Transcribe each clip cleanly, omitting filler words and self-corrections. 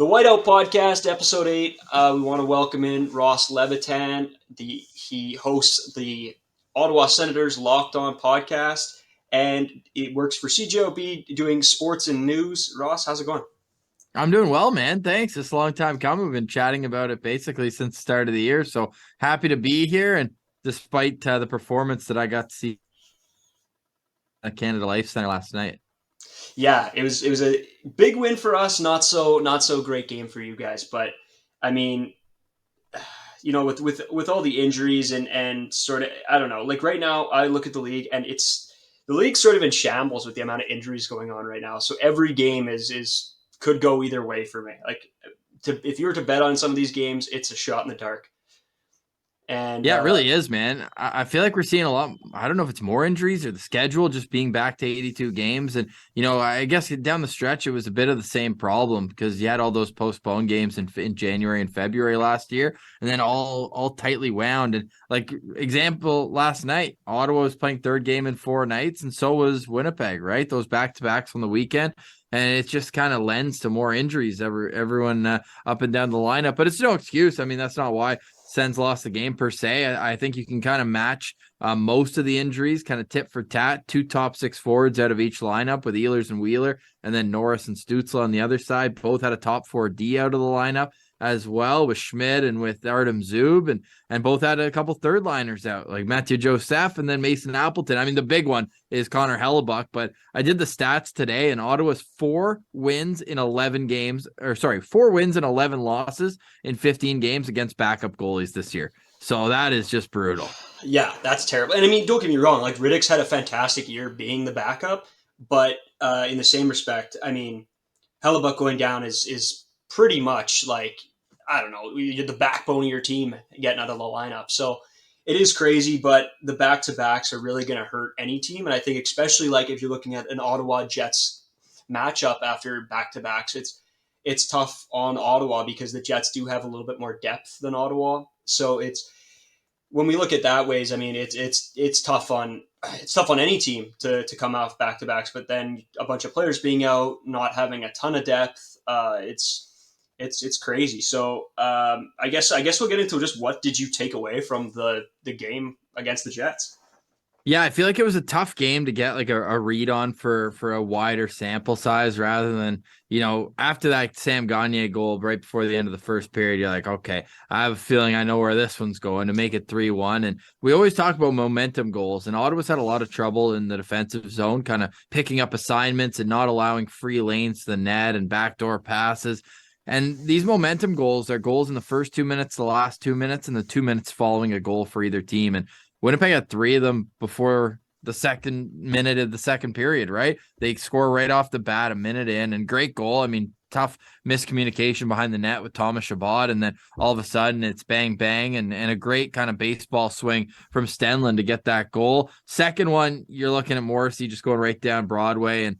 The Whiteout podcast, episode 8. We want to welcome in Ross Levitan. He hosts the Ottawa Senators Locked podcast, and it works for CJOB doing sports and news. Ross, how's it going? I'm doing well, man. Thanks. It's a long time coming. We've been chatting about it basically since the start of the year. So happy to be here. And despite the performance that I got to see at Canada Life Center last night. Yeah, it was a big win for us. Not so great game for you guys, but I mean, with all the injuries and sort of, I don't know. Like right now, I look at the league and it's the league's sort of in shambles with the amount of injuries going on right now. So every game is could go either way for me. Like if you were to bet on some of these games, it's a shot in the dark. And Yeah, it really is, man. I feel like we're seeing a lot. I don't know if it's more injuries or the schedule just being back to 82 games. And, I guess down the stretch, it was a bit of the same problem because you had all those postponed games in January and February last year, and then all tightly wound. And like example, last night, Ottawa was playing third game in 4 nights, and so was Winnipeg, right? Those back-to-backs on the weekend. And it just kind of lends to more injuries, everyone up and down the lineup. But it's no excuse. I mean, that's not why Sens lost the game per se. I think you can kind of match most of the injuries, kind of tit for tat. Two top six forwards out of each lineup with Ehlers and Wheeler, and then Norris and Stützle on the other side. Both had a top 4D out of the lineup as well, with Schmidt and with Artem Zub, and both had a couple third liners out, like Matthew Joseph and then Mason Appleton. I mean, the big one is Connor Hellebuck, but I did the stats today, and Ottawa's 4 wins in 11 losses in 15 games against backup goalies this year. So that is just brutal. yeah, that's terrible. And I mean, don't get me wrong. Like Riddick's had a fantastic year being the backup, but in the same respect, I mean, Hellebuck going down is pretty much like, I don't know, you're the backbone of your team getting out of the lineup. So it is crazy, but the back to backs are really going to hurt any team. And I think especially like if you're looking at an Ottawa Jets matchup after back to backs, it's tough on Ottawa because the Jets do have a little bit more depth than Ottawa. So it's when we look at that ways, I mean it's tough on any team to come off back to backs, but then a bunch of players being out, not having a ton of depth, it's crazy. So I guess we'll get into just what did you take away from the game against the Jets. Yeah, I feel like it was a tough game to get like a read on for a wider sample size rather than, after that Sam Gagner goal right before the end of the first period, you're like, okay, I have a feeling I know where this one's going to make it 3-1. And we always talk about momentum goals, and Ottawa's had a lot of trouble in the defensive zone, kind of picking up assignments and not allowing free lanes to the net and backdoor passes. And these momentum goals are goals in the first 2 minutes, the last 2 minutes, and the 2 minutes following a goal for either team. And Winnipeg had 3 of them before the second minute of the second period, right? They score right off the bat a minute in, and great goal. I mean, tough miscommunication behind the net with Thomas Chabot, and then all of a sudden it's bang, bang, and a great kind of baseball swing from Stenlund to get that goal. Second one, you're looking at Morrissey just going right down Broadway, and,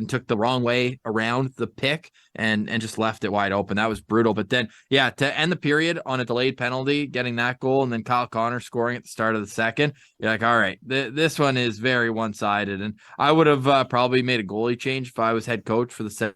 took the wrong way around the pick and just left it wide open. That was brutal. But then, yeah, to end the period on a delayed penalty, getting that goal, and then Kyle Connor scoring at the start of the second, you're like, all right, this one is very one-sided. And I would have probably made a goalie change if I was head coach for the Sens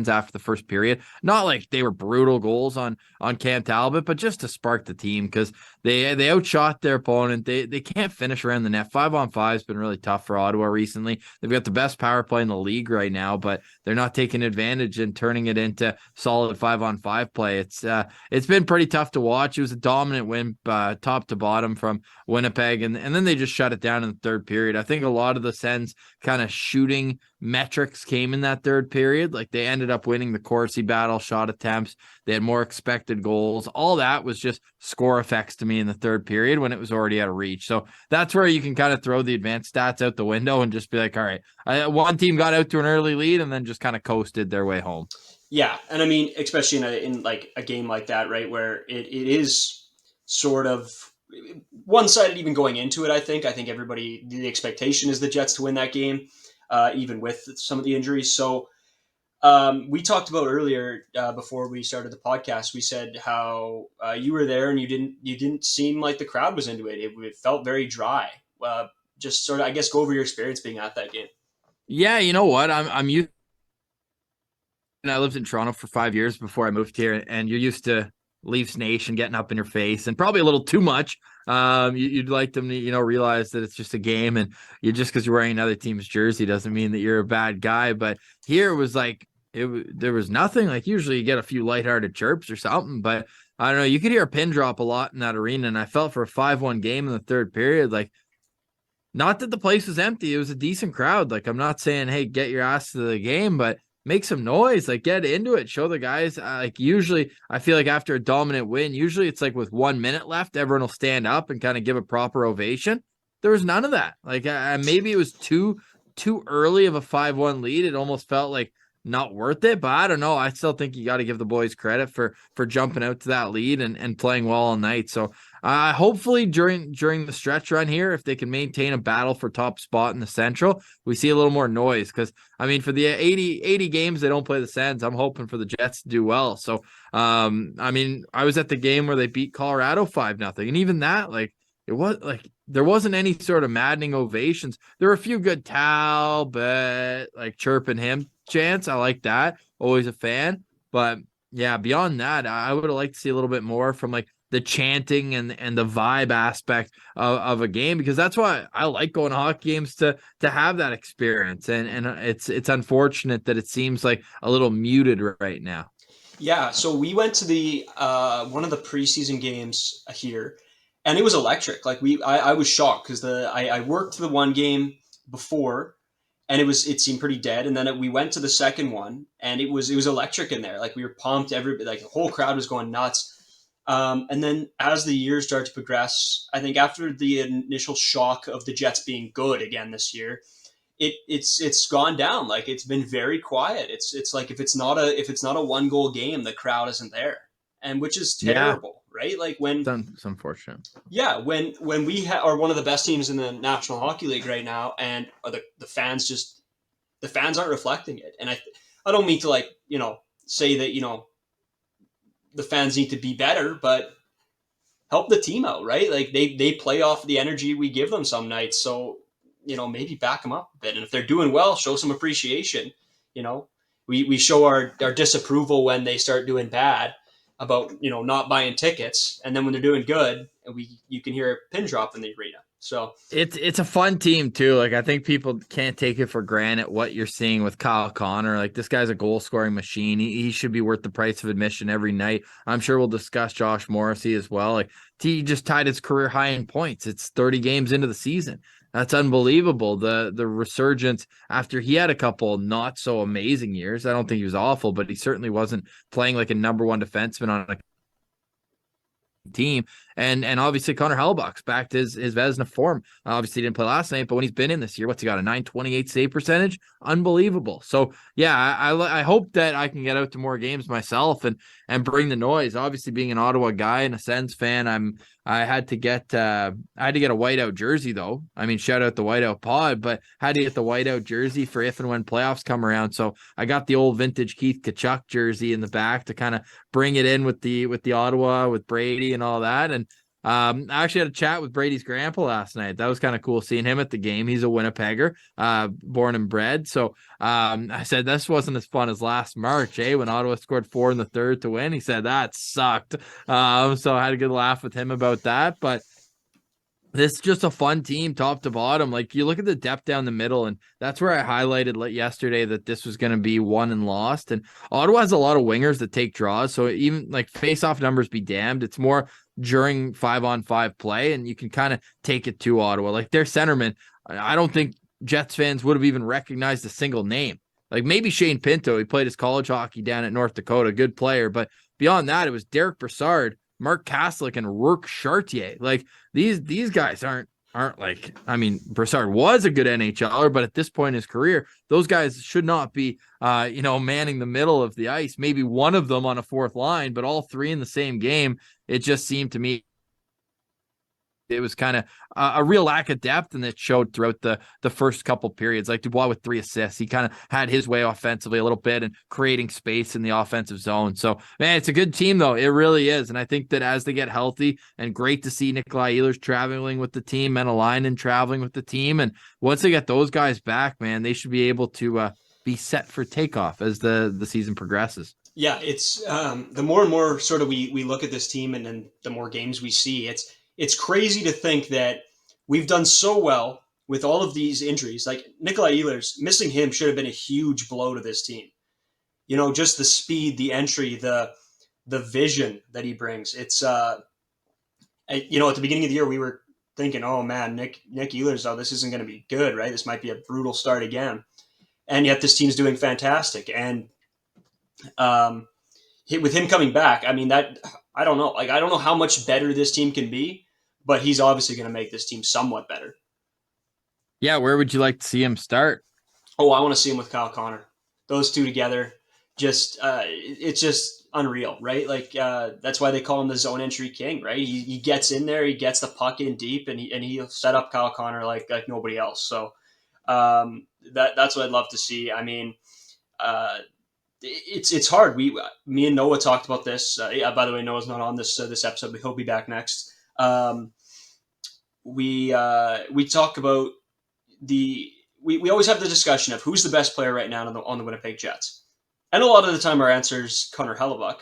after the first period. Not like they were brutal goals on Cam Talbot, but just to spark the team because they outshot their opponent. They can't finish around the net. 5-on-5 has been really tough for Ottawa recently. They've got the best power play in the league right now, but they're not taking advantage and turning it into solid 5-on-5 play. It's been pretty tough to watch. It was a dominant win, top to bottom from Winnipeg, and then they just shut it down in the third period. I think a lot of the Sens kind of shooting metrics came in that third period. Like they ended up winning the Corsi battle, shot attempts. They had more expected goals. All that was just score effects to me in the third period when it was already out of reach. So that's where you can kind of throw the advanced stats out the window and just be like, all right, one team got out to an early lead and then just kind of coasted their way home. Yeah, and I mean, especially in like a game like that, right, where it is sort of one-sided even going into it. I think everybody, the expectation is the Jets to win that game, even with some of the injuries. So we talked about earlier before we started the podcast. We said how you were there and you didn't seem like the crowd was into it. It felt very dry. Just sort of, I guess, go over your experience being at that game. Yeah, you know what? I'm used and I lived in Toronto for 5 years before I moved here, and you're used to Leafs Nation getting up in your face and probably a little too much. You'd like them to, realize that it's just a game, and you just because you're wearing another team's jersey doesn't mean that you're a bad guy. But here it was like there was nothing. Like usually you get a few lighthearted chirps or something, but I don't know. You could hear a pin drop a lot in that arena, and I felt for a 5-1 game in the third period, like not that the place was empty. It was a decent crowd. Like, I'm not saying, hey, get your ass to the game, but make some noise. Like, get into it. Show the guys. Like, usually, I feel like after a dominant win, usually it's like with 1 minute left, everyone will stand up and kind of give a proper ovation. There was none of that. Like, maybe it was too early of a 5-1 lead. It almost felt like not worth it, but I don't know. I still think you got to give the boys credit for jumping out to that lead and playing well all night. So hopefully during the stretch run here, if they can maintain a battle for top spot in the Central, we see a little more noise. Because I mean, for the 80 games they don't play the Sens, I'm hoping for the Jets to do well. So I mean, I was at the game where they beat Colorado 5-0, and even that, like, it was like there wasn't any sort of maddening ovations. There were a few good Talbot, like chirping him chants. I like that. Always a fan. But yeah, beyond that, I would have liked to see a little bit more from like the chanting and the vibe aspect of a game, because that's why I like going to hockey games, to have that experience. And it's unfortunate that it seems like a little muted right now. Yeah, so we went to the one of the preseason games here, and it was electric. Like I was shocked because I worked the one game before, and it seemed pretty dead. And then we went to the second one, and it was electric in there. Like we were pumped. Everybody, like the whole crowd was going nuts. And then as the years start to progress, I think after the initial shock of the Jets being good again this year, it's gone down. Like it's been very quiet. It's like if it's not a 1 goal game, the crowd isn't there, and which is Yeah, terrible, right? Like when it's unfortunate. yeah, when we are one of the best teams in the National Hockey League right now, and the fans aren't reflecting it. And I don't mean to like say that the fans need to be better, but help the team out, right? Like they play off the energy we give them some nights, so maybe back them up a bit. And if they're doing well, show some appreciation. You know, we show our disapproval when they start doing bad about not buying tickets, and then when they're doing good, you can hear a pin drop in the arena. So It's a fun team too. Like I think people can't take it for granted what you're seeing with Kyle Connor. Like this guy's a goal scoring machine. He should be worth the price of admission every night. I'm sure we'll discuss Josh Morrissey as well. Like he just tied his career high in points. It's 30 games into the season. That's unbelievable. The resurgence after he had a couple not so amazing years. I don't think he was awful, but he certainly wasn't playing like a number one defenseman on a team. And obviously Connor Hellebuyck's back to his Vezina form. Obviously he didn't play last night, but when he's been in this year, what's he got, a 928 save percentage? Unbelievable. So yeah, I hope that I can get out to more games myself and bring the noise. Obviously being an Ottawa guy and a Sens fan, I had to get a Whiteout jersey though. I mean, shout out the Whiteout pod, but had to get the Whiteout jersey for if and when playoffs come around. So I got the old vintage Keith Tkachuk jersey in the back to kind of bring it in with the Ottawa with Brady and all that. And I actually had a chat with Brady's grandpa last night. That was kind of cool seeing him at the game. He's a Winnipegger, born and bred. So I said, this wasn't as fun as last March, when Ottawa scored 4 in the third to win. He said, that sucked. So I had a good laugh with him about that. But this is just a fun team top to bottom. Like you look at the depth down the middle, and that's where I highlighted yesterday that this was going to be won and lost. And Ottawa has a lot of wingers that take draws. So even like face-off numbers be damned. It's more during 5-on-5 play, and you can kind of take it to Ottawa. Like their centerman, I don't think Jets fans would have even recognized a single name. Like maybe Shane Pinto, he played his college hockey down at North Dakota, good player. But beyond that, it was Derek Brassard, Mark Kaslick, and Rourke Chartier. Like these guys aren't like, I mean, Brassard was a good NHLer, but at this point in his career, those guys should not be manning the middle of the ice. Maybe one of them on a fourth line, but all three in the same game. It just seemed to me it was kind of a real lack of depth, and it showed throughout the first couple periods. Like Dubois with 3 assists, he kind of had his way offensively a little bit and creating space in the offensive zone. So man, it's a good team though, it really is. And I think that as they get healthy, and great to see Nikolai Ehlers traveling with the team, Menelainen traveling with the team, and once they get those guys back, man, they should be able to be set for takeoff as the season progresses. Yeah, it's the more and more sort of we look at this team, and then the more games we see, it's crazy to think that we've done so well with all of these injuries. Like Nikolai Ehlers, missing him should have been a huge blow to this team. You know, just the speed, the entry, the vision that he brings. It's you know, at the beginning of the year we were thinking, oh man, Nick Ehlers, oh, this isn't going to be good, right? This might be a brutal start again. And yet this team's doing fantastic. And um, with him coming back, I mean, that I don't know. Like, I don't know how much better this team can be, but he's obviously going to make this team somewhat better. Yeah, where would you like to see him start? Oh, I want to see him with Kyle Connor. Those two together, just it's just unreal, right? Like that's why they call him the zone entry king, right? He gets in there, he gets the puck in deep, and he'll set up Kyle Connor like nobody else. So that's what I'd love to see. I mean, uh, it's hard. Me and Noah talked about this. Yeah, by the way, Noah's not on this episode, but he'll be back next. We talk about we always have the discussion of who's the best player right now on the Winnipeg Jets, and a lot of the time our answer is Connor Hellebuck.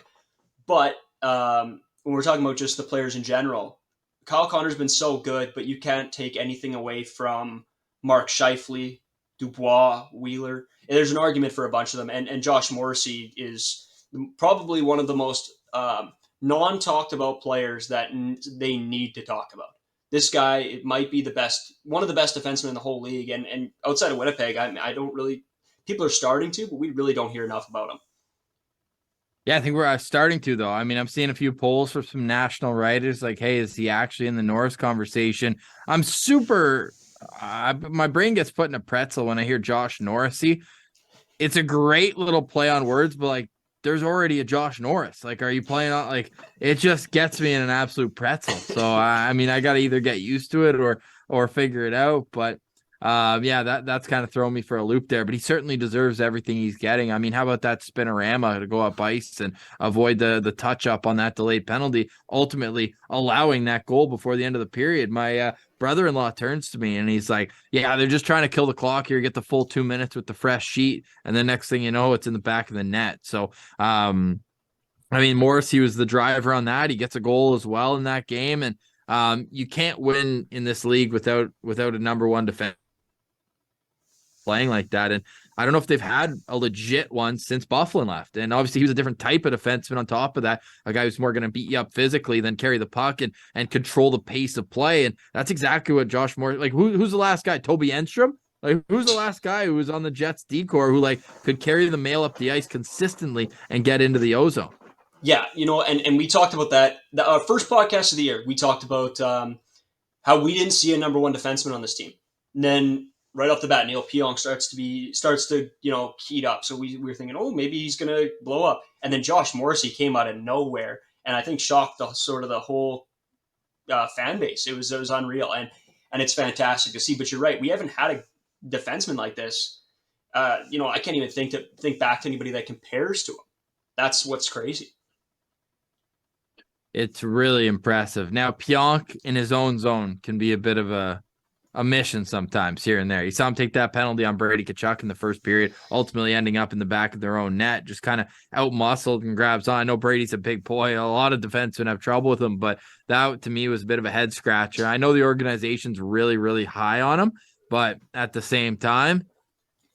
But when we're talking about just the players in general, Kyle Connor's been so good, but you can't take anything away from Mark Scheifele, Dubois, Wheeler. There's an argument for a bunch of them, and Josh Morrissey is probably one of the most non-talked about players that they need to talk about. This guy, it might be one of the best defensemen in the whole league, and outside of Winnipeg, I don't really. People are starting to, but we really don't hear enough about him. Yeah, I think we're starting to though. I mean, I'm seeing a few polls from some national writers like, "Hey, is he actually in the Norris conversation?" I'm super. My brain gets put in a pretzel when I hear Josh Norrisy. It's a great little play on words, but like, there's already a Josh Norris. Like, are you playing on like? It just gets me in an absolute pretzel. So I mean, I got to either get used to it or figure it out. But yeah, that's kind of throwing me for a loop there. But he certainly deserves everything he's getting. I mean, how about that spinorama to go up ice and avoid the touch up on that delayed penalty, ultimately allowing that goal before the end of the period. My brother-in-law turns to me and he's like, "Yeah, they're just trying to kill the clock here, get the full 2 minutes with the fresh sheet, and the next thing you know, it's in the back of the net." So, I mean, Morris, he was the driver on that. He gets a goal as well in that game, and you can't win in this league without a number one defense playing like that. And I don't know if they've had a legit one since Bufflin left. And obviously, he was a different type of defenseman on top of that, a guy who's more going to beat you up physically than carry the puck and control the pace of play. And that's exactly what Josh Moore, like, who's the last guy? Toby Enstrom? Like, who's the last guy who was on the Jets decor who like could carry the mail up the ice consistently and get into the ozone? Yeah, you know, and we talked about that. Our first podcast of the year, we talked about how we didn't see a number one defenseman on this team. And then right off the bat, Neil Pionk starts to heat up. So we were thinking, oh, maybe he's going to blow up. And then Josh Morrissey came out of nowhere, and I think shocked the whole fan base. It was unreal, and it's fantastic to see. But you're right, we haven't had a defenseman like this. I can't even think back to anybody that compares to him. That's what's crazy. It's really impressive. Now, Pionk in his own zone can be a bit of a mission sometimes here and there. You saw him take that penalty on Brady Tkachuk in the first period, ultimately ending up in the back of their own net, just kind of out muscled and grabs on. I know Brady's a big boy. A lot of defensemen have trouble with him, but that to me was a bit of a head scratcher. I know the organization's really, really high on him, but at the same time,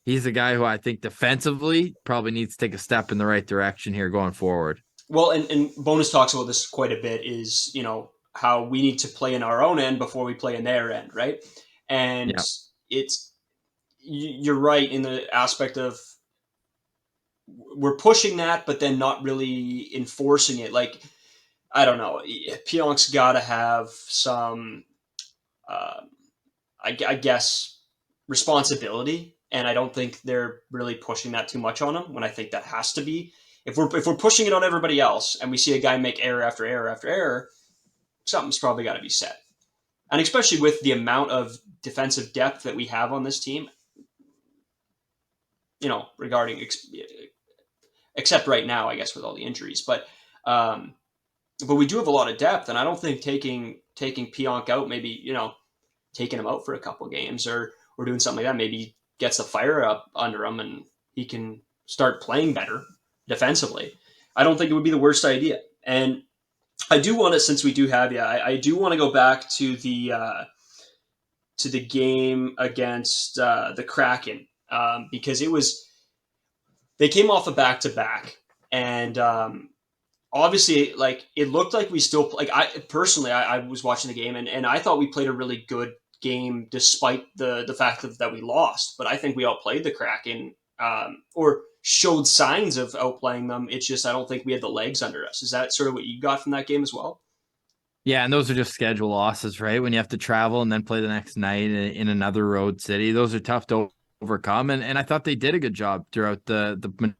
he's a guy who I think defensively probably needs to take a step in the right direction here going forward. Well, and Bonus talks about this quite a bit. Is how we need to play in our own end before we play in their end, right? And Yeah. it's you're right in the aspect of we're pushing that, but then not really enforcing it. Like, I don't know, Pionk's got to have some, uh, I guess, responsibility, and I don't think they're really pushing that too much on him. When I think that has to be, if we're pushing it on everybody else, and we see a guy make error after error after error, something's probably got to be said. And especially with the amount of defensive depth that we have on this team, regarding except right now, I guess, with all the injuries, um, but we do have a lot of depth, and I don't think taking Pionk out, maybe taking him out for a couple games or doing something like that, maybe gets the fire up under him, and he can start playing better defensively, I don't think it would be the worst idea. And I do want to, since we do have you, I do want to go back to the game against the Kraken, because it was, they came off a back to back, and obviously, like, it looked like we still, like, I personally, I was watching the game, and I thought we played a really good game despite the fact that we lost. But I think we outplayed the Kraken, or showed signs of outplaying them. It's just I don't think we had the legs under us. Is that sort of what you got from that game as well? Yeah, and those are just schedule losses, right? When you have to travel and then play the next night in another road city, those are tough to overcome. And I thought they did a good job throughout the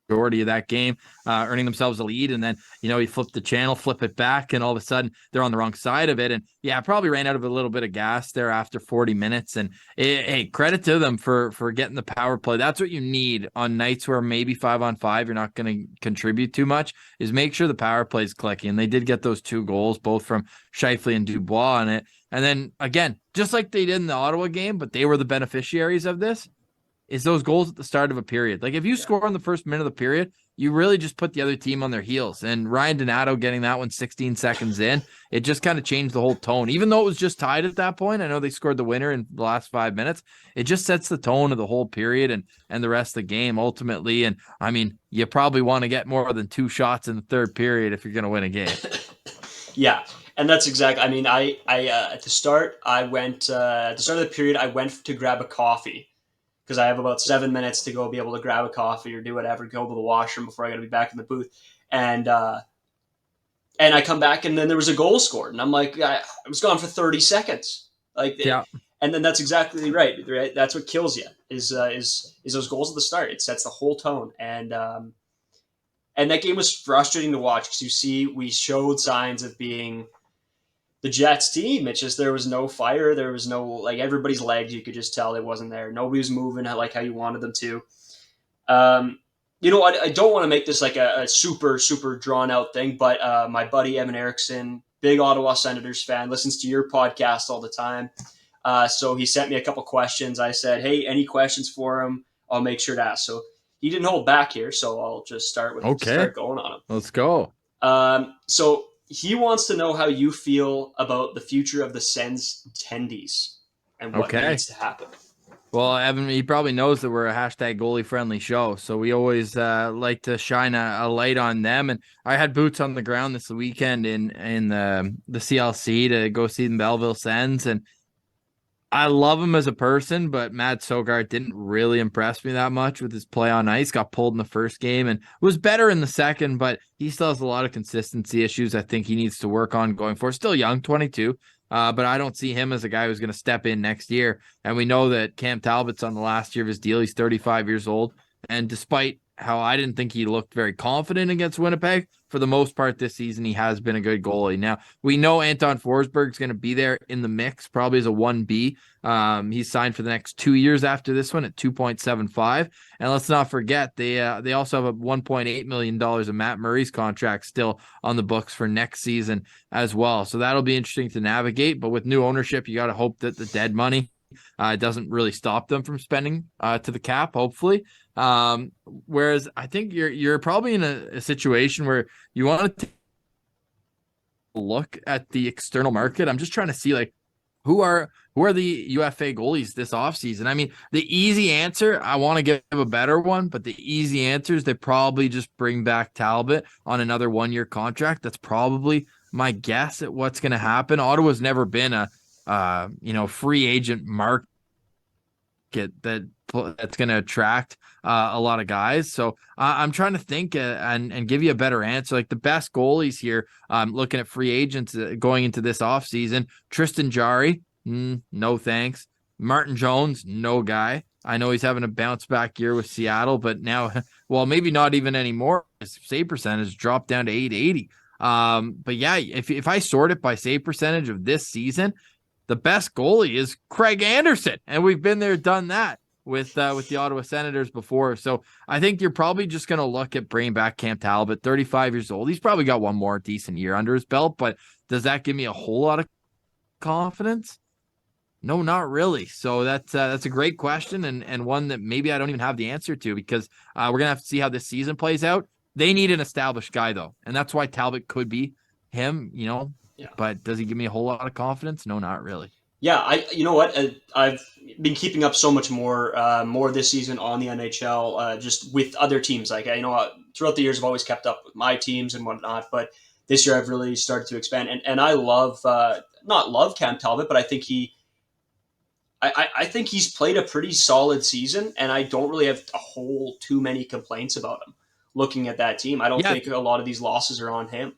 majority of that game, earning themselves a lead. And then, you flip the channel, flip it back, and all of a sudden they're on the wrong side of it. And yeah, probably ran out of a little bit of gas there after 40 minutes. And hey, credit to them for getting the power play. That's what you need on nights where maybe 5-on-5 you're not going to contribute too much, is make sure the power play is clicking. And they did get those 2 goals, both from Scheifele and Dubois on it. And then again, just like they did in the Ottawa game, but they were the beneficiaries of this, is those goals at the start of a period. Like, if you score in the first minute of the period, you really just put the other team on their heels. And Ryan Donato getting that one 16 seconds in, it just kind of changed the whole tone. Even though it was just tied at that point, I know they scored the winner in the last 5 minutes. It just sets the tone of the whole period and the rest of the game ultimately. And I mean, you probably want to get more than 2 shots in the third period if you're going to win a game. Yeah, and that's exactly. I mean, I at the start, I went at the start of the period, I went to grab a coffee because I have about 7 minutes to go be able to grab a coffee or do whatever, go to the washroom before I got to be back in the booth. And I come back, and then there was a goal scored, and I'm like, I was gone for 30 seconds, like, Yeah. and then that's exactly right. Right, that's what kills you is those goals at the start. It sets the whole tone, and that game was frustrating to watch because you see we showed signs of being the Jets team. It's just there was no fire. There was no, like, everybody's legs. You could just tell it wasn't there. Nobody was moving like how you wanted them to. I don't want to make this like a super, super drawn out thing, but my buddy Evan Erickson, big Ottawa Senators fan, listens to your podcast all the time. So he sent me a couple questions. I said, hey, any questions for him? I'll make sure to ask. So he didn't hold back here, so I'll just start going on him. Let's go. So he wants to know how you feel about the future of the Sens tendies and what needs to happen. Well, Evan, he probably knows that we're a hashtag goalie friendly show, so we always like to shine a light on them. And I had boots on the ground this weekend in the CLC to go see the Belleville Sens, and I love him as a person, but Matt Sogard didn't really impress me that much with his play on ice. Got pulled in the first game and was better in the second, but he still has a lot of consistency issues I think he needs to work on going forward. Still young, 22, but I don't see him as a guy who's going to step in next year. And we know that Cam Talbot's on the last year of his deal. He's 35 years old. And despite how I didn't think he looked very confident against Winnipeg, for the most part this season, he has been a good goalie. Now, we know Anton Forsberg's going to be there in the mix, probably as a 1B. He's signed for the next 2 years after this one at 2.75. And let's not forget, they also have a $1.8 million of Matt Murray's contract still on the books for next season as well. So that'll be interesting to navigate. But with new ownership, you got to hope that the dead money doesn't really stop them from spending to the cap, hopefully. Whereas I think you're probably in a situation where you want to look at the external market. I'm just trying to see, like, who are the UFA goalies this offseason. I mean, the easy answer, I want to give a better one, but the easy answer is they probably just bring back Talbot on another 1-year contract. That's probably my guess at what's going to happen. Ottawa's never been a free agent market that's going to attract a lot of guys. So I'm trying to think and give you a better answer. Like, the best goalies here, looking at free agents going into this offseason, Tristan Jarry, no thanks. Martin Jones, no guy. I know he's having a bounce back year with Seattle, but now, well, maybe not even anymore. His save percentage dropped down to 880. But yeah, if I sort it by save percentage of this season, the best goalie is Craig Anderson, and we've been there, done that with the Ottawa Senators before. So I think you're probably just going to look at bringing back Cam Talbot, 35 years old. He's probably got one more decent year under his belt, but does that give me a whole lot of confidence? No, not really. So that's a great question, and one that maybe I don't even have the answer to, because we're gonna have to see how this season plays out. They need an established guy though, and that's why Talbot could be him, Yeah. But does he give me a whole lot of confidence? No, not really. Yeah, you know what, I've been keeping up so much more this season on the NHL, just with other teams. Like I know throughout the years I've always kept up with my teams and whatnot, but this year I've really started to expand, and I love not love Cam Talbot, but I think he's played a pretty solid season, and I don't really have a whole too many complaints about him. Looking at that team, I don't Yeah, think a lot of these losses are on him.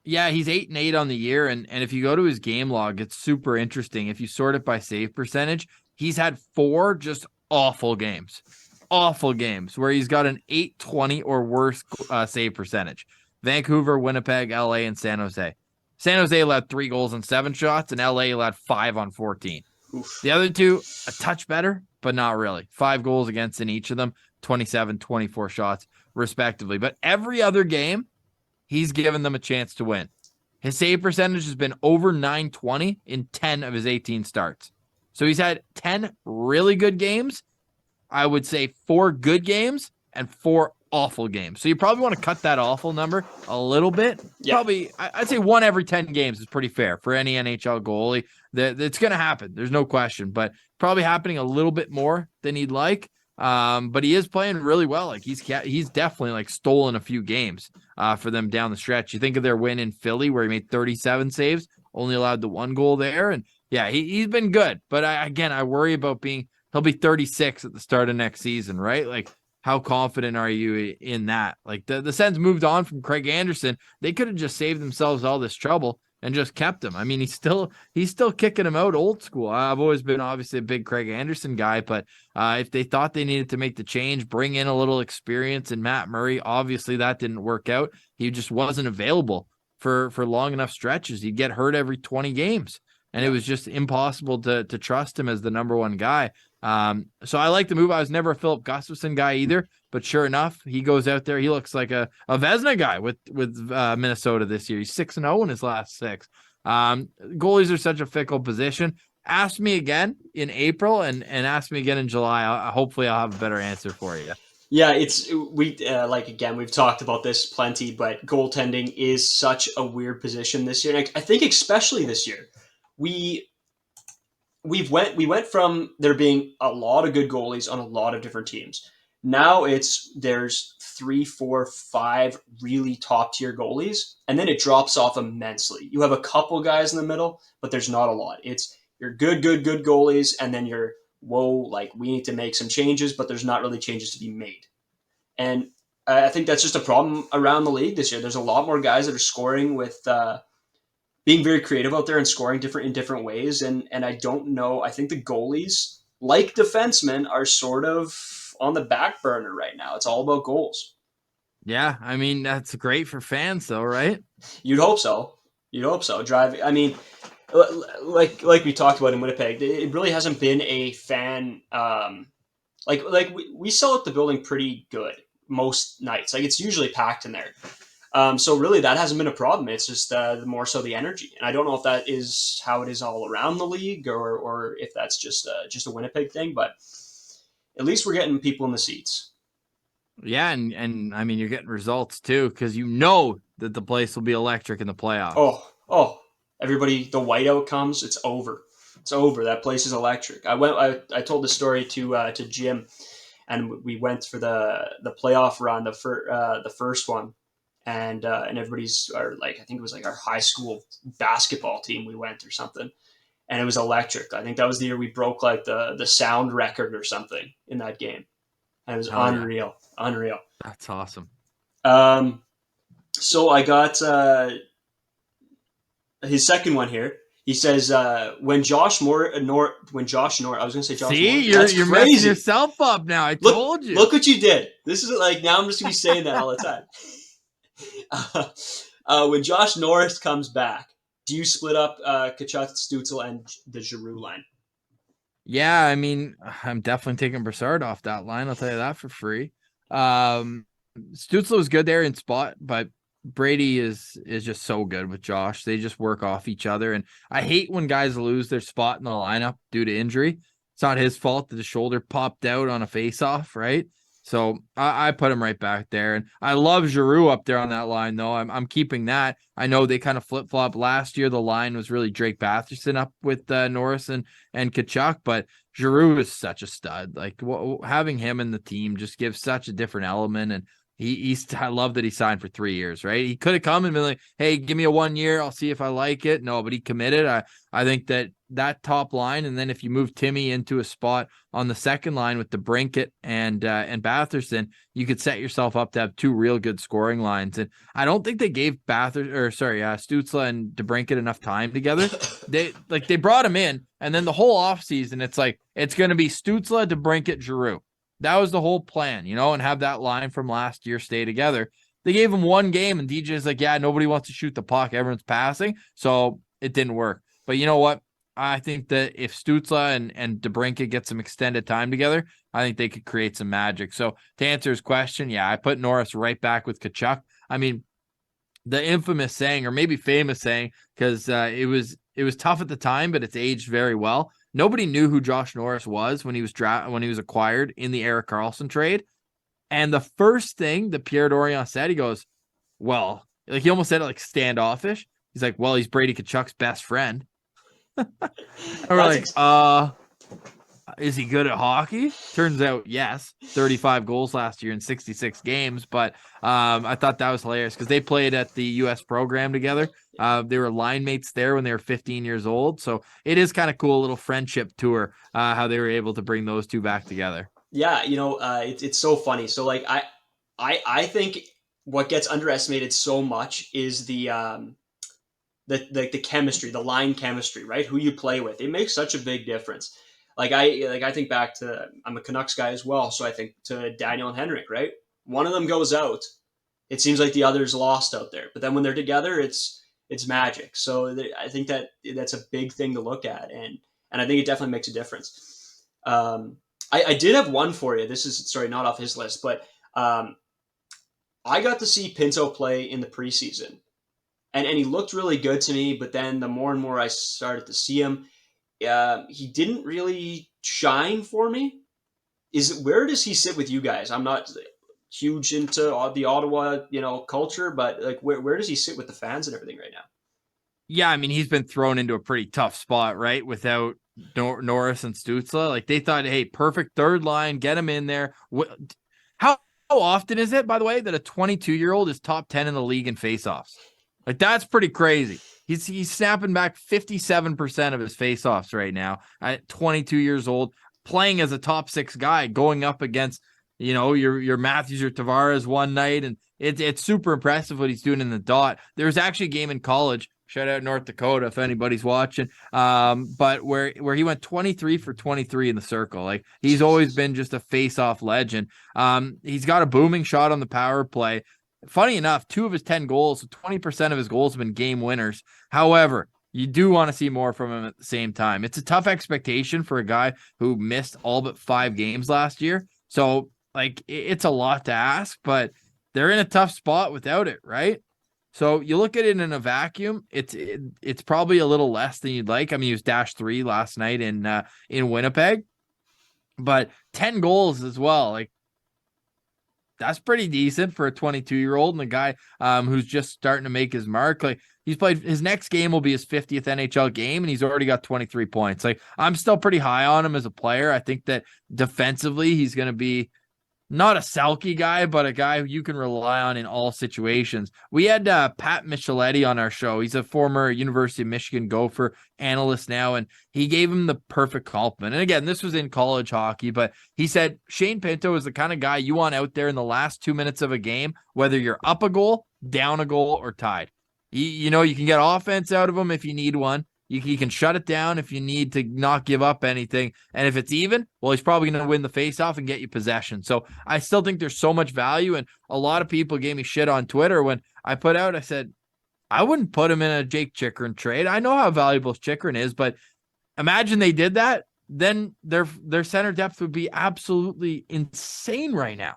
yeah, he's 8-8 on the year, and if you go to his game log, it's super interesting. If you sort it by save percentage, he's had 4 just awful games where he's got an 820 or worse save percentage. Vancouver, Winnipeg, LA, and San Jose. San Jose allowed 3 goals on 7 shots, and LA allowed 5 on 14. Oof. The other two, a touch better, but not really. 5 goals against in each of them, 27, 24 shots, respectively. But every other game, he's given them a chance to win. His save percentage has been over 920 in 10 of his 18 starts. So he's had 10 really good games. I would say 4 good games and 4 awful games. So you probably want to cut that awful number a little bit. Yeah, Probably, I'd say 1 every 10 games is pretty fair for any NHL goalie. It's going to happen. There's no question, but probably happening a little bit more than he'd like. But he is playing really well. Like he's definitely like stolen a few games for them down the stretch. You think of their win in Philly where he made 37 saves, only allowed the 1 goal there, and yeah, he's been good. But I worry about he'll be 36 at the start of next season, right? Like how confident are you in that? Like the Sens moved on from Craig Anderson. They could have just saved themselves all this trouble and just kept him. I mean, he's still kicking him out old school. I've always been obviously a big Craig Anderson guy, but if they thought they needed to make the change, bring in a little experience in Matt Murray, obviously that didn't work out. He just wasn't available for long enough stretches. He'd get hurt every 20 games. And it yeah, was just impossible to trust him as the number 1 guy. So I like the move. I was never a Philip Gustafson guy either, but sure enough, he goes out there. He looks like a Vezina guy with Minnesota this year. He's 6-0 in his last 6. Goalies are such a fickle position. Ask me again in April and ask me again in July. Hopefully I'll have a better answer for you. yeah. It's we like again we've talked about this plenty, but goaltending is such a weird position this year. And I think especially this year, we we went from there being a lot of good goalies on a lot of different teams. Now there's 3, 4, 5 really top tier goalies, and then it drops off immensely. You have a couple guys in the middle, but there's not a lot. It's your good goalies, and then you're whoa, like we need to make some changes, but there's not really changes to be made. And I think that's just a problem around the league this year. There's a lot more guys that are scoring with being very creative out there and scoring different in different ways. And I don't know. I think the goalies, like defensemen, are sort of on the back burner right now. It's all about goals. Yeah, I mean that's great for fans though, right? You'd hope so. You'd hope so. Driving. I mean, like we talked about in Winnipeg, it really hasn't been a fan. Like we sell out the building pretty good most nights. Like it's usually packed in there. So really, that hasn't been a problem. It's just more so the energy, and I don't know if that is how it is all around the league, or if that's just a Winnipeg thing. But at least we're getting people in the seats. Yeah, and I mean you're getting results too because you know that the place will be electric in the playoffs. Oh, everybody, the whiteout comes. It's over. It's over. That place is electric. I told the story to Jim, and we went for the playoff run, the first one, and everybody's like I think it was like our high school basketball team we went or something, and it was electric. I think that was the year we broke like the sound record or something in that game, and it was Hell yeah, unreal. that's awesome. Um, so I got his second one here. He says when Josh Nor I was going to say Josh See, Moore. you're That's you're messing crazy. yourself up now. I told you. Look what you did. This is like now I'm just going to be saying that all the time. When Josh Norris comes back, do you split up Kachuk, Stutzel, and the Giroux line? Yeah, I mean, I'm definitely taking Broussard off that line. I'll tell you that for free. Stützle was good there in spot, but Brady is just so good with Josh. They just work off each other. And I hate when guys lose their spot in the lineup due to injury. It's not his fault that the shoulder popped out on a face-off, right? So I put him right back there. And I love Giroux up there on that line, though. I'm keeping that. I know they kind of flip-flop last year. The line was really Drake Batherson up with Norris and Kachuk, but Giroux is such a stud. Like having him in the team just gives such a different element. And I love that he signed for 3 years, right? He could have come and been like, hey, give me a 1 year. I'll see if I like it. No, but he committed. I think that top line, and then if you move Timmy into a spot on the second line with the Brinket and Batherson, you could set yourself up to have 2 real good scoring lines. And I don't think they gave Stützle and DeBrinket enough time together. They brought him in, and then the whole offseason, it's like it's going to be Stützle, DeBrinket, Giroux. That was the whole plan, and have that line from last year stay together. They gave him 1 game, and DJ's like, yeah, nobody wants to shoot the puck. Everyone's passing. So it didn't work. But you know what? I think that if Stützle and DeBrincat get some extended time together, I think they could create some magic. So to answer his question, yeah, I put Norris right back with Kachuk. I mean, the infamous saying, or maybe famous saying, because it was tough at the time, but it's aged very well. Nobody knew who Josh Norris was when he was acquired in the Erik Karlsson trade. And the first thing that Pierre Dorion said, he goes, well, like he almost said it like standoffish. He's like, well, he's Brady Kachuk's best friend. And we're like, is he good at hockey? Turns out, yes. 35 goals last year in 66 games. But I thought that was hilarious because they played at the U.S. program together. They were line mates there when they were 15 years old. So it is kind of cool, a little friendship tour, how they were able to bring those two back together. Yeah, it's so funny. So like I think what gets underestimated so much is the chemistry, the line chemistry, right? Who you play with. It makes such a big difference. I think back to, I'm a Canucks guy as well, so I think to Daniel and Henrik, right? One of them goes out, it seems like the other's lost out there. But then when they're together, it's magic. So I think that's a big thing to look at, and I think it definitely makes a difference. I did have one for you. This is, sorry, not off his list, but I got to see Pinto play in the preseason, and he looked really good to me. But then the more and more I started to see him, he didn't really shine for me. Where does he sit with you guys? I'm not huge into the Ottawa, culture, but like where does he sit with the fans and everything right now? Yeah, I mean, he's been thrown into a pretty tough spot, right? Without Norris and Stützle. Like they thought, hey, perfect third line, get him in there. How often is it, by the way, that a 22-year-old is top 10 in the league in faceoffs? Like that's pretty crazy. He's snapping back 57% of his faceoffs right now at 22 years old, playing as a top 6 guy, going up against, your Matthews or Tavares one night. And it's super impressive what he's doing in the dot. There was actually a game in college, shout out North Dakota if anybody's watching, but where he went 23 for 23 in the circle. Like he's always been just a face-off legend. He's got a booming shot on the power play. Funny enough, 2 of his 10 goals, so 20% of his goals have been game winners. However, you do want to see more from him at the same time. It's a tough expectation for a guy who missed all but 5 games last year. So, like, it's a lot to ask, but they're in a tough spot without it, right? So you look at it in a vacuum, it's probably a little less than you'd like. I mean, he was -3 last night in Winnipeg, but 10 goals as well. Like, that's pretty decent for a 22-year-old and a guy who's just starting to make his mark. Like he's played, his next game will be his 50th NHL game, and he's already got 23 points. Like I'm still pretty high on him as a player. I think that defensively he's going to be not a Selke guy, but a guy who you can rely on in all situations. We had Pat Micheletti on our show. He's a former University of Michigan Gopher analyst now, and he gave him the perfect compliment. And again, this was in college hockey, but he said Shane Pinto is the kind of guy you want out there in the last 2 minutes of a game, whether you're up a goal, down a goal, or tied. You can get offense out of him if you need one. You can shut it down if you need to not give up anything. And if it's even, well, he's probably going to win the faceoff and get you possession. So I still think there's so much value. And a lot of people gave me shit on Twitter when I put out, I said, I wouldn't put him in a Jake Chychrun trade. I know how valuable Chychrun is, but imagine they did that. Then their center depth would be absolutely insane right now.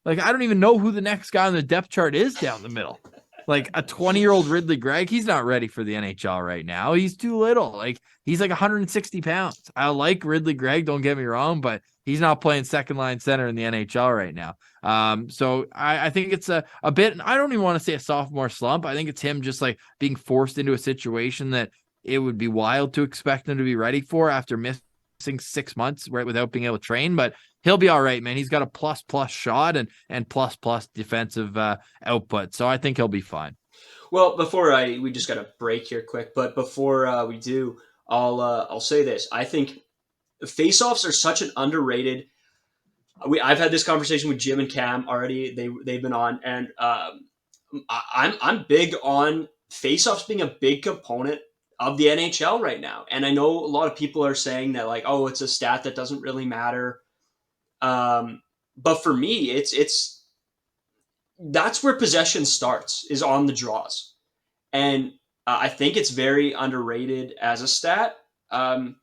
Like, I don't even know who the next guy on the depth chart is down the middle. Like a 20-year-old Ridley Gregg, he's not ready for the NHL right now. He's too little. Like he's like 160 pounds. I like Ridley Gregg, don't get me wrong, but he's not playing second line center in the NHL right now. So I think it's a bit, I don't even want to say a sophomore slump. I think it's him just like being forced into a situation that it would be wild to expect him to be ready for after missing 6 months right without being able to train, but he'll be all right, man. He's got a plus shot and plus defensive output, so I think he'll be fine. Well, we just got a break here quick, but before we do, I'll say this. I think faceoffs are such an underrated. I've had this conversation with Jim and Cam already. They've been on, and I'm big on faceoffs being a big component of the NHL right now. And I know a lot of people are saying that like, oh, it's a stat that doesn't really matter. But for me, it's that's where possession starts, is on the draws, and I think it's very underrated as a stat. And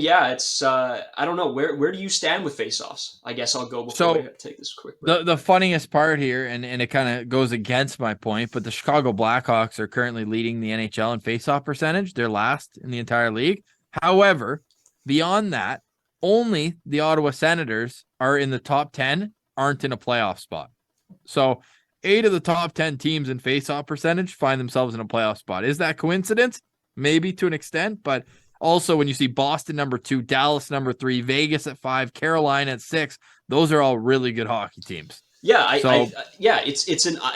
yeah, it's I don't know, where do you stand with faceoffs? I guess I'll go before we take this quick break. The funniest part here, and it kind of goes against my point, but the Chicago Blackhawks are currently leading the NHL in faceoff percentage. They're last in the entire league. However, beyond that, only the Ottawa Senators are in the top 10, aren't in a playoff spot. So 8 of the top 10 teams in faceoff percentage find themselves in a playoff spot. Is that coincidence? Maybe to an extent, but also when you see Boston number 2, Dallas number 3, Vegas at 5, Carolina at 6, those are all really good hockey teams. Yeah, I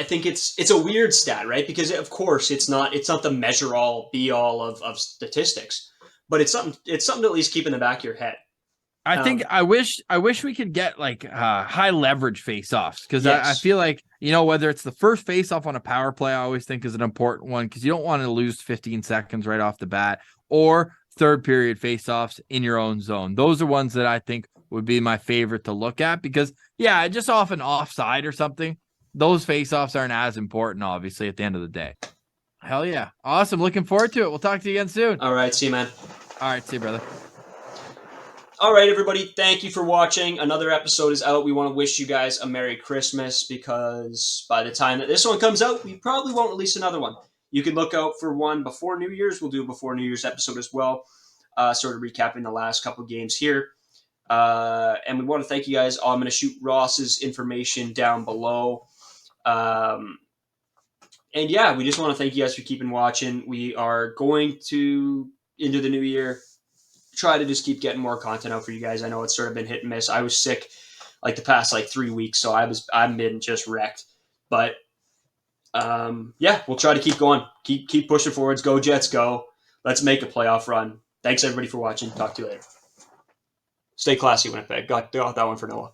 think it's a weird stat, right? Because of course it's not the measure all be all of statistics, but it's something to at least keep in the back of your head. I think I wish we could get like high leverage face-offs, because yes. I feel like, whether it's the first face-off on a power play, I always think is an important one, because you don't want to lose 15 seconds right off the bat, or third period face-offs in your own zone. Those are ones that I think would be my favorite to look at, because just off an offside or something, those face-offs aren't as important, obviously, at the end of the day. Hell yeah. Awesome. Looking forward to it. We'll talk to you again soon. All right. See you, man. All right. See you, brother. All right, everybody. Thank you for watching. Another episode is out. We want to wish you guys a Merry Christmas, because by the time that this one comes out, we probably won't release another one. You can look out for one before New Year's. We'll do a before New Year's episode as well, sort of recapping the last couple of games here. And we want to thank you guys. I'm going to shoot Ross's information down below. And yeah, we just want to thank you guys for keeping watching. We are going to, into the new year, try to just keep getting more content out for you guys. I know it's sort of been hit and miss. I was sick like the past 3 weeks, so I've been just wrecked. But we'll try to keep going. Keep pushing forwards. Go Jets, go. Let's make a playoff run. Thanks everybody for watching. Talk to you later. Stay classy, Winnipeg. Got that one for Noah.